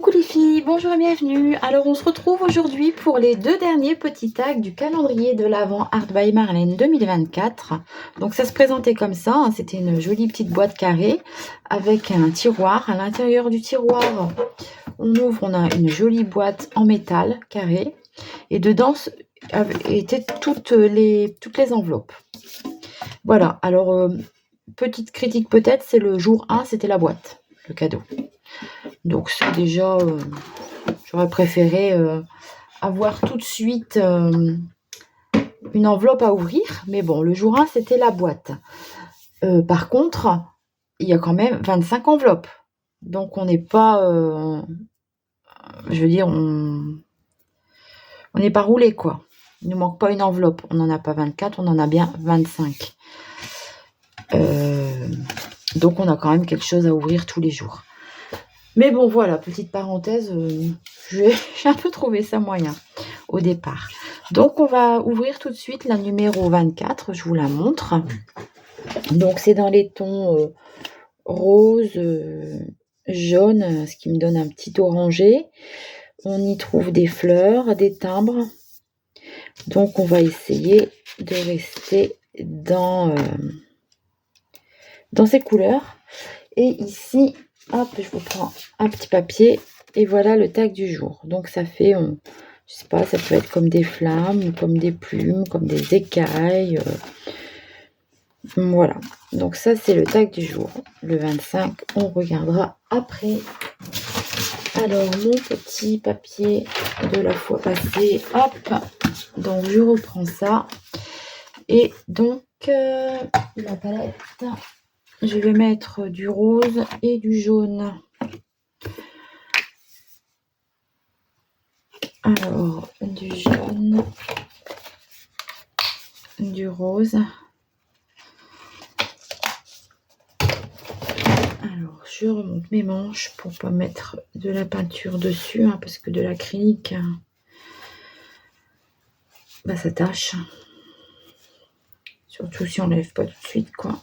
Coucou les filles, bonjour et bienvenue. Alors on se retrouve aujourd'hui pour les deux derniers petits tags du calendrier de l'Avent Art by Marlène 2024. Donc ça se présentait comme ça, hein, c'était une jolie petite boîte carrée avec un tiroir. À l'intérieur du tiroir, on ouvre, on a une jolie boîte en métal carré et dedans étaient toutes les enveloppes. Voilà, alors petite critique peut-être, c'est le jour 1, c'était la boîte, le cadeau. Donc c'est déjà, j'aurais préféré avoir tout de suite une enveloppe à ouvrir. Mais bon, le jour 1, c'était la boîte. Par contre, il y a quand même 25 enveloppes. Donc on n'est pas, je veux dire, on n'est pas roulé quoi. Il ne manque pas une enveloppe. On n'en a pas 24, on en a bien 25. Donc on a quand même quelque chose à ouvrir tous les jours. Mais bon, voilà, petite parenthèse, j'ai un peu trouvé ça moyen au départ. Donc, on va ouvrir tout de suite la numéro 24, je vous la montre. Donc, c'est dans les tons rose, jaune, ce qui me donne un petit orangé. On y trouve des fleurs, des timbres. Donc, on va essayer de rester dans ces couleurs. Et ici, hop, je vous prends un petit papier et voilà le tag du jour. Donc ça fait, je sais pas, ça peut être comme des flammes, comme des plumes, comme des écailles. Voilà. Donc ça c'est le tag du jour. Le 25, on regardera après. Alors mon petit papier de la fois passée, hop. Donc je reprends ça. Et donc la palette. Je vais mettre du rose et du jaune. Alors, du jaune, du rose. Alors, je remonte mes manches pour pas mettre de la peinture dessus, hein, parce que de l'acrylique, bah, ça tâche. Surtout si on ne lève pas tout de suite, quoi.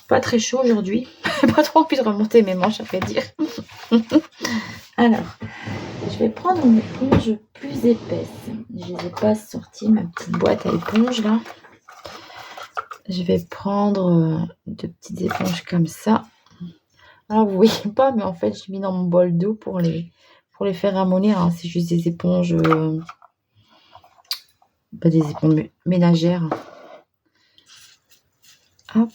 Pas très chaud aujourd'hui. Pas trop envie de remonter mes manches, à vrai dire. Alors, je vais prendre une éponge plus épaisse. Je n'ai pas sorti ma petite boîte à éponge là. Je vais prendre deux petites éponges comme ça. Alors vous voyez pas, mais en fait j'ai mis dans mon bol d'eau pour les faire ramollir. Hein. C'est juste des éponges, pas des éponges ménagères. Hop.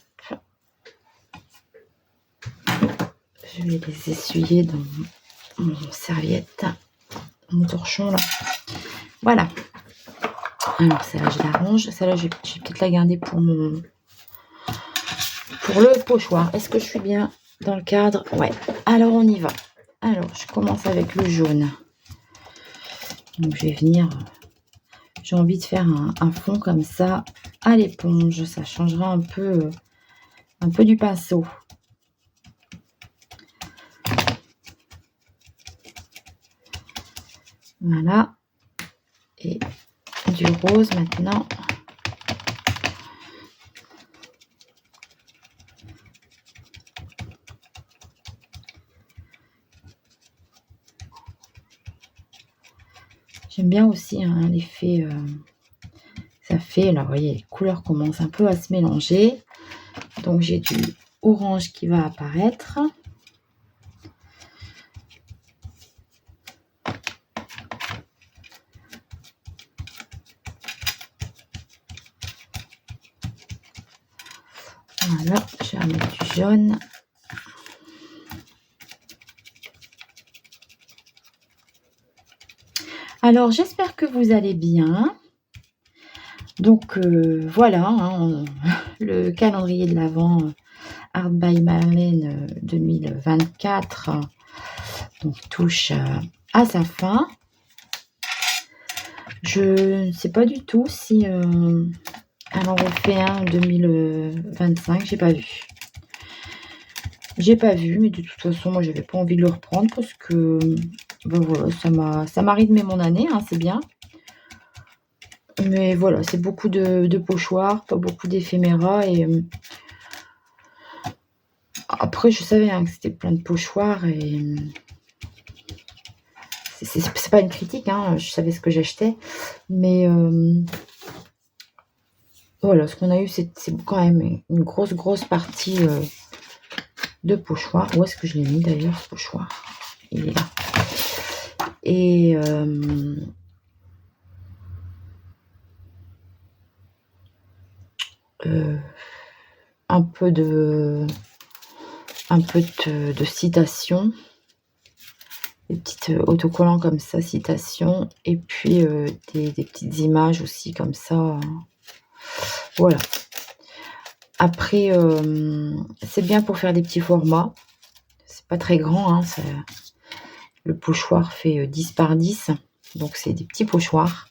Je vais les essuyer dans mon serviette, mon torchon là. Voilà. Alors celle-là je la range. Celle-là je vais peut-être la garder pour le pochoir. Est-ce que je suis bien dans le cadre? Ouais. Alors on y va. Alors je commence avec le jaune. Donc je vais venir. J'ai envie de faire un fond comme ça à l'éponge. Ça changera un peu du pinceau. Voilà. Et du rose maintenant. J'aime bien aussi hein, l'effet. Ça fait, là, vous voyez, les couleurs commencent un peu à se mélanger. Donc, j'ai du orange qui va apparaître. Voilà, je vais remettre du jaune. Alors, j'espère que vous allez bien. Donc, voilà, hein, le calendrier de l'Avent Art by Marlène 2024 donc, touche à sa fin. Je ne sais pas du tout si elle en refait un 2025, j'ai pas vu. J'ai pas vu, mais de toute façon, moi, j'avais pas envie de le reprendre parce que ben voilà, ça m'a rythmé mon année, hein, c'est bien. Mais voilà, c'est beaucoup de pochoirs, pas beaucoup d'éphéméras. Et après, je savais hein, que c'était plein de pochoirs. Et c'est pas une critique, hein, je savais ce que j'achetais, mais voilà, ce qu'on a eu, c'est quand même une grosse partie de pochoir. Où est-ce que je l'ai mis d'ailleurs, ce pochoir? Il est là. Et un peu de citations, des petites autocollants comme ça, citations, et puis des petites images aussi comme ça. Voilà. Après, c'est bien pour faire des petits formats. C'est pas très grand, hein, le pochoir fait 10 par 10, donc c'est des petits pochoirs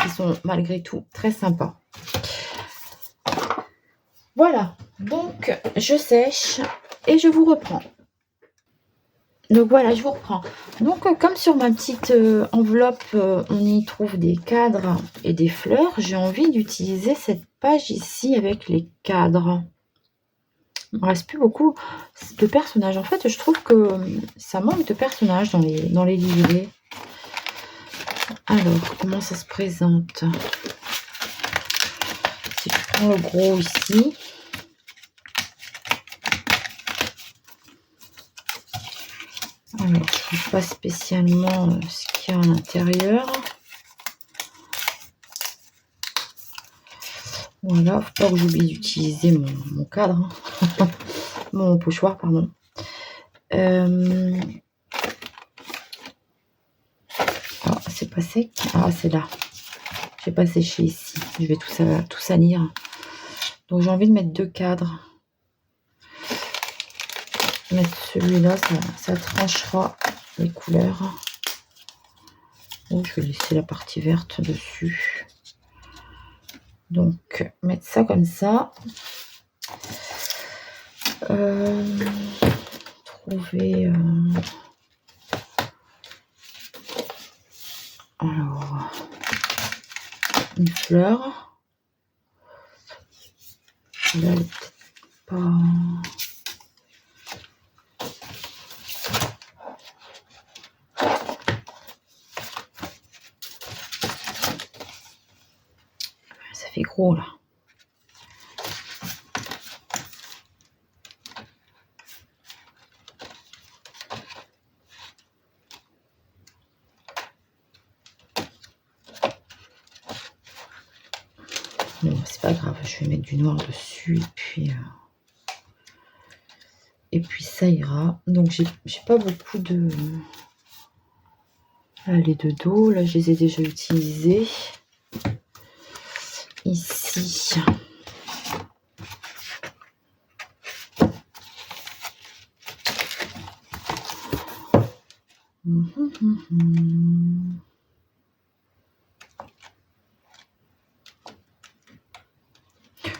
qui sont malgré tout très sympas. Voilà, donc je sèche et je vous reprends. Donc voilà, je vous reprends. Donc comme sur ma petite enveloppe, on y trouve des cadres et des fleurs, j'ai envie d'utiliser cette page ici avec les cadres. Il ne me reste plus beaucoup de personnages. En fait, je trouve que ça manque de personnages dans les livrets. Alors, comment ça se présente? Si je prends le gros ici. Alors, je ne sais pas spécialement ce qu'il y a à l'intérieur. Voilà, faut pas que j'oublie d'utiliser mon cadre. Mon pochoir, pardon. Ah, c'est pas sec. Ah, c'est là. J'ai pas séché ici. Je vais tout salir. Donc, j'ai envie de mettre 2 cadres. Mettre celui-là, ça tranchera les couleurs. Oh, je vais laisser la partie verte dessus. Donc, mettre ça comme ça. Trouver... alors, une fleur. Là, elle est peut-être pas... Ça fait gros, là. Bon, c'est pas grave, je vais mettre du noir dessus et puis ça ira. Donc j'ai pas beaucoup de... les deux dos, là je les ai déjà utilisés. Ici.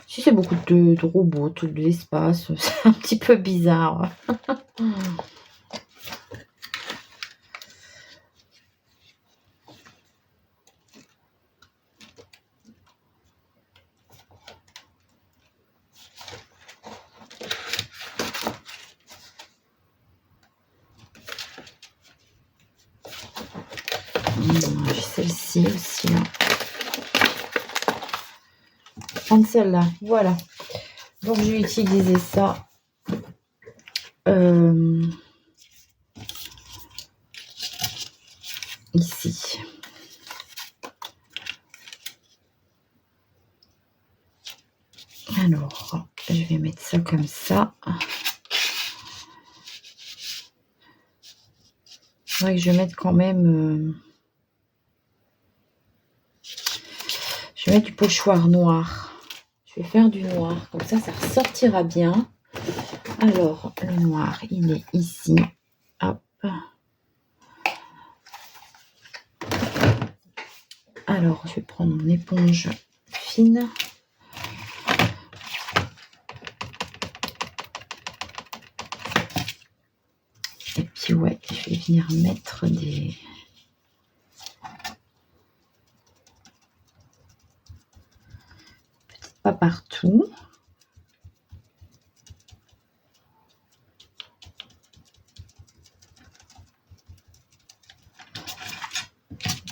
Si c'est beaucoup de robots, tout de l'espace, c'est un petit peu bizarre. J'ai celle-ci aussi là. Prendre celle-là, voilà. Donc je vais utiliser ça. Ici. Alors, je vais mettre ça comme ça. C'est vrai que je vais mettre quand même... je vais mettre du pochoir noir. Je vais faire du noir. Comme ça ressortira bien. Alors, le noir, il est ici. Hop. Alors, je vais prendre mon éponge fine. Et puis, ouais, je vais venir mettre des... peut-être pas partout.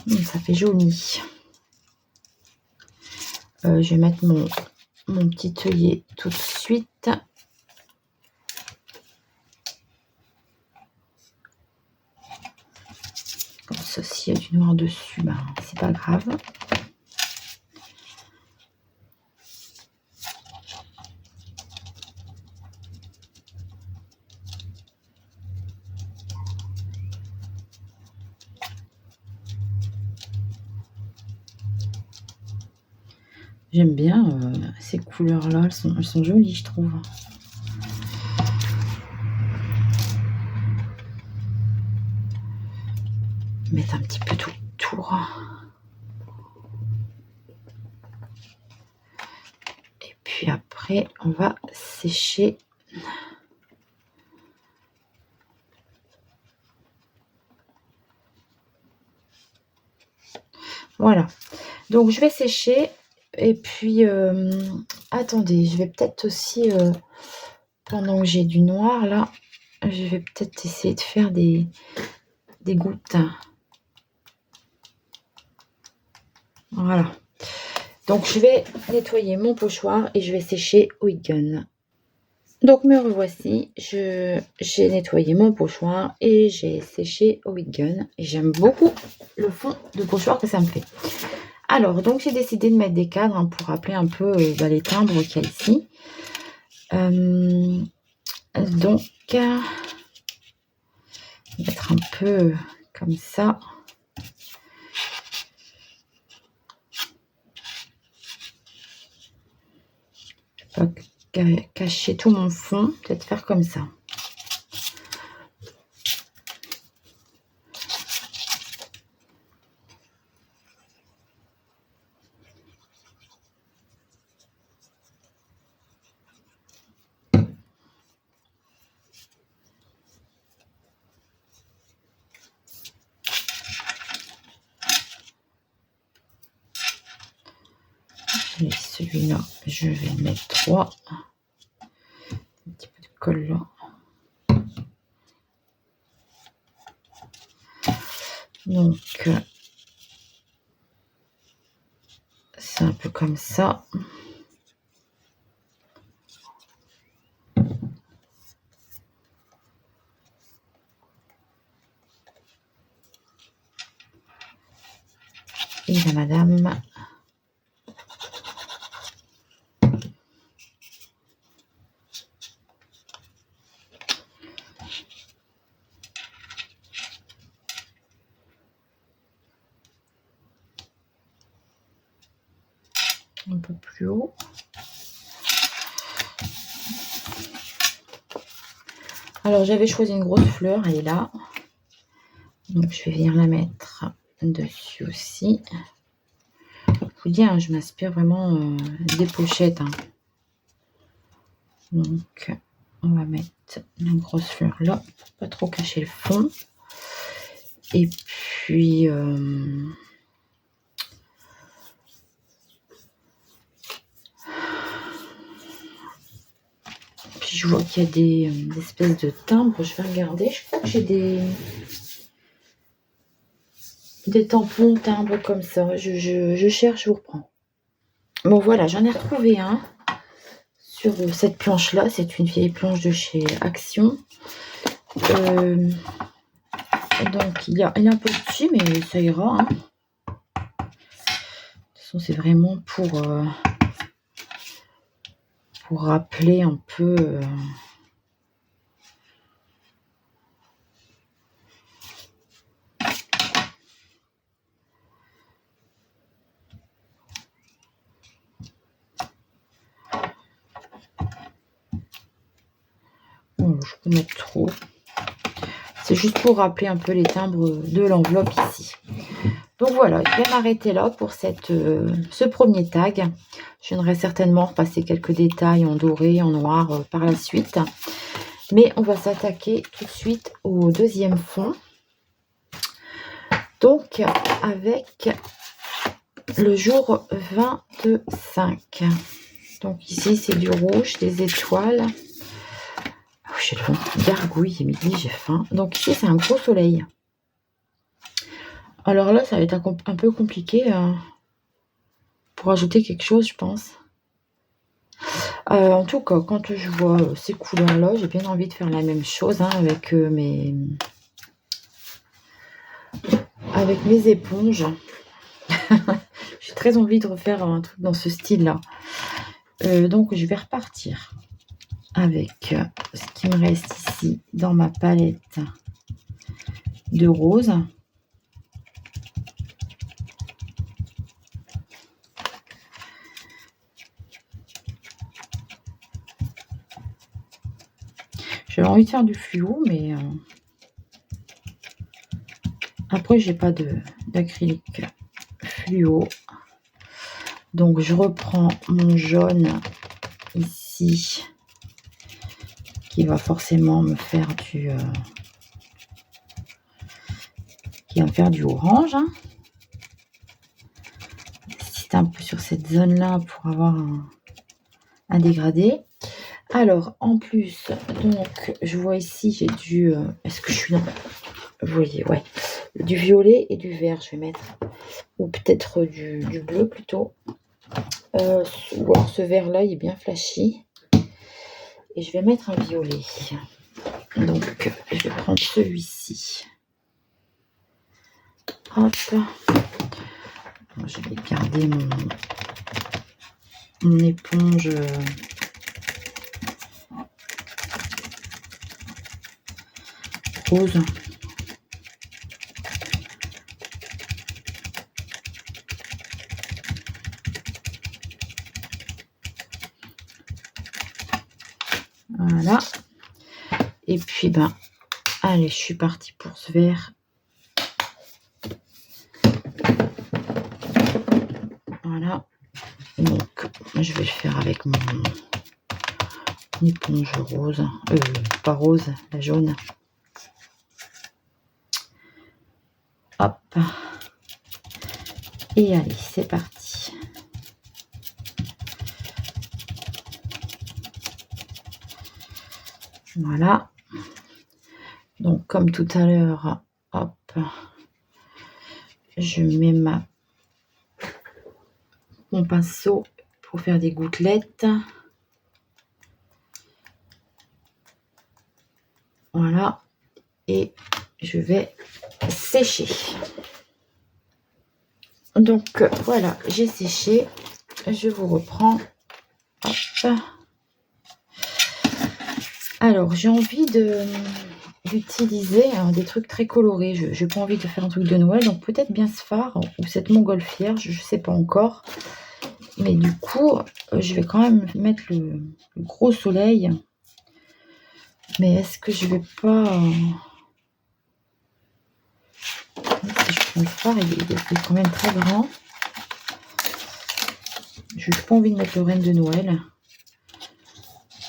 Ça fait joli. Je vais mettre mon petit œillet tout de suite. Comme ça, s'il y a du noir dessus, ben, c'est pas grave. J'aime bien ces couleurs-là, elles sont jolies, je trouve. Mettre un petit peu tout autour. Et puis après, on va sécher. Voilà. Donc, je vais sécher. Et puis, attendez, je vais peut-être aussi, pendant que j'ai du noir, là, je vais peut-être essayer de faire des gouttes. Voilà. Donc, je vais nettoyer mon pochoir et je vais sécher au heat gun. Donc, me revoici. J'ai nettoyé mon pochoir et j'ai séché au heat gun. Et j'aime beaucoup le fond de pochoir que ça me fait. Alors, donc, j'ai décidé de mettre des cadres hein, pour rappeler un peu les timbres qu'il y a ici. Donc, mettre un peu comme ça. Je vais pas cacher tout mon fond, peut-être faire comme ça. Et celui-là, je vais mettre 3. Un petit peu de colle là. Donc, c'est un peu comme ça. Et la madame. Un peu plus haut. Alors, j'avais choisi une grosse fleur, elle est là. Donc, je vais venir la mettre dessus aussi. Je vous dis, hein, je m'inspire vraiment des pochettes. Hein. Donc, on va mettre la grosse fleur là, pour pas trop cacher le fond. Et puis, je vois qu'il y a des espèces de timbres. Je vais regarder. Je crois que j'ai des tampons timbres comme ça. Je cherche, je vous reprends. Bon, voilà, j'en ai retrouvé un sur cette planche-là. C'est une vieille planche de chez Action. Donc, il est un peu petit, mais ça ira. Hein. De toute façon, c'est vraiment pour rappeler un peu... Bon, je peux mettre trop. C'est juste pour rappeler un peu les timbres de l'enveloppe ici. Donc voilà, je vais m'arrêter là pour ce premier tag. Je viendrai certainement repasser quelques détails en doré, en noir par la suite. Mais on va s'attaquer tout de suite au deuxième fond. Donc avec le jour 25. Donc ici c'est du rouge, des étoiles. J'ai le gargouille, midi, j'ai faim. Donc ici c'est un gros soleil. Alors là, ça va être un peu compliqué pour ajouter quelque chose, je pense. En tout cas, quand je vois ces couleurs-là, j'ai bien envie de faire la même chose avec mes éponges. J'ai très envie de refaire un truc dans ce style-là. Donc, je vais repartir avec ce qui me reste ici dans ma palette de rose. J'avais envie de faire du fluo, mais après, j'ai pas d'acrylique fluo. Donc, je reprends mon jaune ici, qui va forcément me faire qui va me faire du orange. C'est un peu sur cette zone-là pour avoir un dégradé. Alors, en plus, donc, je vois ici, j'ai du... est-ce que je suis dans... Vous voyez, ouais. Du violet et du vert, je vais mettre. Ou peut-être du bleu, plutôt. Ou alors, ce vert-là, il est bien flashy. Et je vais mettre un violet. Donc, je vais prendre celui-ci. Hop. Je vais garder mon éponge... rose. Voilà. Et puis, allez, je suis partie pour ce vert. Voilà. Donc, je vais le faire avec mon éponge rose. Pas rose, la jaune. Hop. Et allez, c'est parti. Voilà. Donc, comme tout à l'heure, hop, je mets mon pinceau pour faire des gouttelettes. Voilà. Et je vais sécher. Donc, voilà, j'ai séché. Je vous reprends. Hop. Alors, j'ai envie d'utiliser des trucs très colorés. Je n'ai pas envie de faire un truc de Noël, donc peut-être bien ce phare ou cette montgolfière, je ne sais pas encore. Mais du coup, je vais quand même mettre le gros soleil. Mais est-ce que je vais pas... Si je prends le phare, il est quand même très grand. Je n'ai pas envie de mettre le reine de Noël.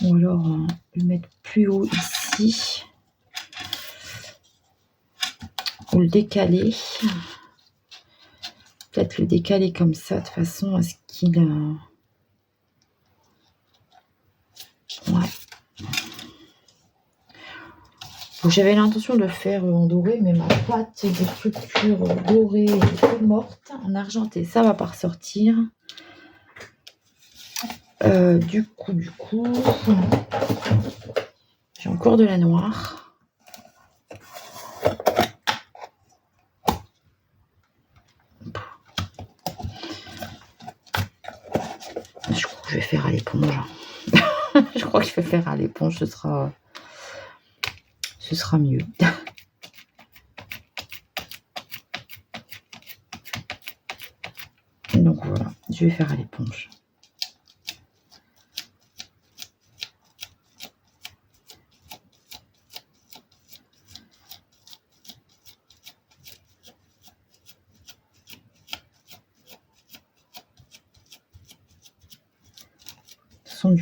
Ou alors le mettre plus haut ici. Ou le décaler. Peut-être le décaler comme ça, de façon à ce qu'il... Ouais. J'avais l'intention de le faire en doré, mais ma pâte de structure dorée est trop morte. En argenté, ça va pas ressortir. Du coup, j'ai encore de la noire. Je crois que je vais faire à l'éponge. Je crois que je vais faire à l'éponge, ce sera mieux. Donc voilà, je vais faire à l'éponge.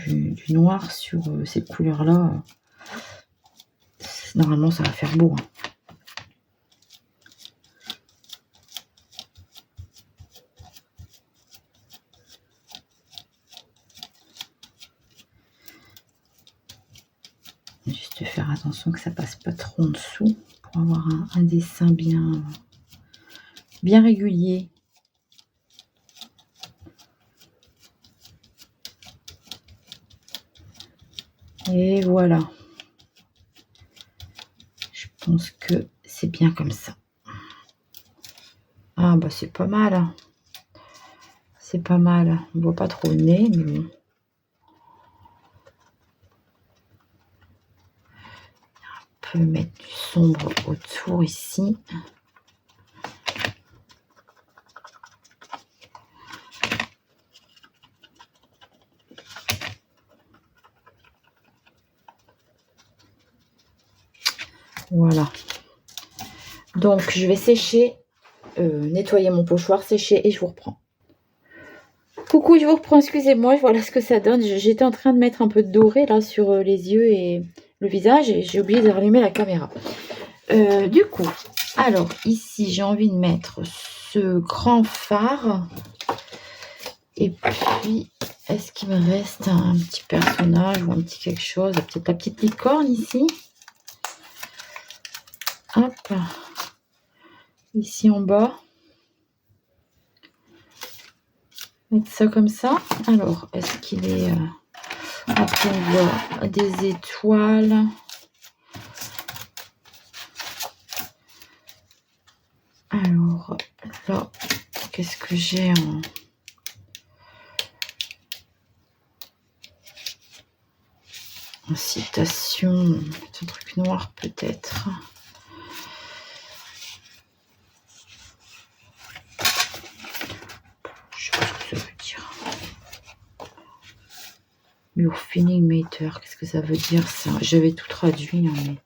Du noir sur cette couleur là, normalement ça va faire beau. Juste faire attention que ça passe pas trop en dessous pour avoir un dessin bien bien régulier. Et voilà. Je pense que c'est bien comme ça. Ah bah c'est pas mal. Hein. C'est pas mal. On voit pas trop le nez, mais bon. On peut mettre du sombre autour ici. Voilà. Donc je vais sécher, nettoyer mon pochoir, sécher et je vous reprends. Coucou, je vous reprends, excusez-moi, voilà ce que ça donne. J'étais en train de mettre un peu de doré là sur les yeux et le visage et j'ai oublié de rallumer la caméra. Du coup, alors ici j'ai envie de mettre ce grand phare. Et puis, est-ce qu'il me reste un petit personnage ou un petit quelque chose? Peut-être la petite licorne ici. Hop. Ici en bas. Mettre ça comme ça. Alors, est-ce qu'il est... Après, on voit des étoiles. Alors, là, qu'est-ce que j'ai en citation? Un truc noir peut-être. Je sais pas ce que ça veut dire. Your feeling matter, qu'est-ce que ça veut dire ça? J'avais tout traduit, hein, mais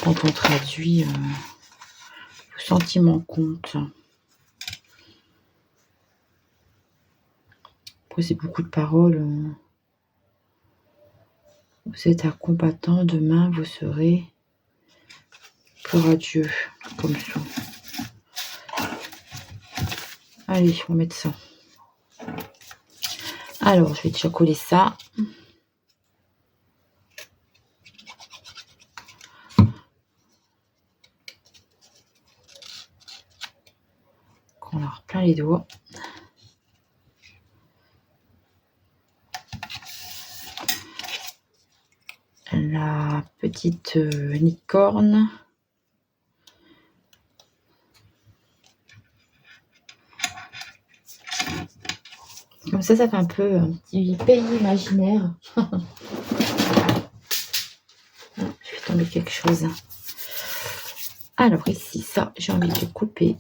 quand on traduit, le sentiment compte. Posez beaucoup de paroles. Vous êtes un combattant, demain vous serez courageux, comme ça. Allez, on va mettre ça. Alors, je vais déjà coller ça. On leur plein les doigts. La petite licorne. Comme ça fait un peu un petit pays imaginaire. Je vais tomber quelque chose. Alors ici, ça, j'ai envie de couper.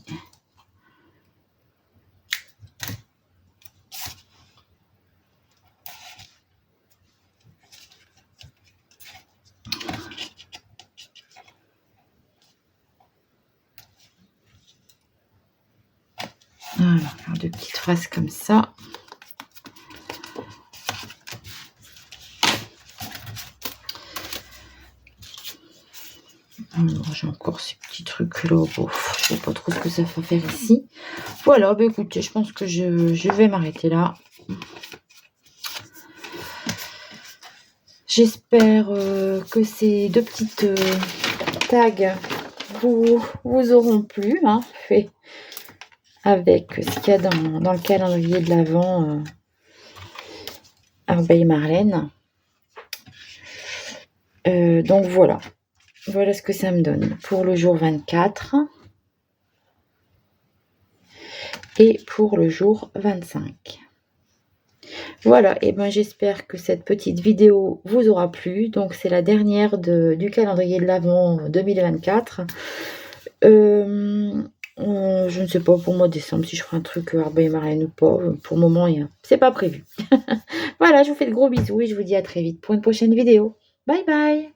Voilà, faire deux petites phrases comme ça. Alors, j'ai encore ces petits trucs là. Bon, je sais pas trop ce que ça va faire ici. Voilà, bah écoutez, je pense que je vais m'arrêter là. J'espère que ces deux petites tags vous auront plu, hein, fait avec ce qu'il y a dans le calendrier de l'Avent Art by Marlène. Donc voilà. Voilà ce que ça me donne pour le jour 24 et pour le jour 25. Voilà, et ben j'espère que cette petite vidéo vous aura plu. Donc c'est la dernière du calendrier de l'Avent 2024. Je ne sais pas pour mois de décembre si je ferai un truc Art by Marlène ou pas. Pour le moment, c'est pas prévu. Voilà, je vous fais de gros bisous et je vous dis à très vite pour une prochaine vidéo. Bye bye!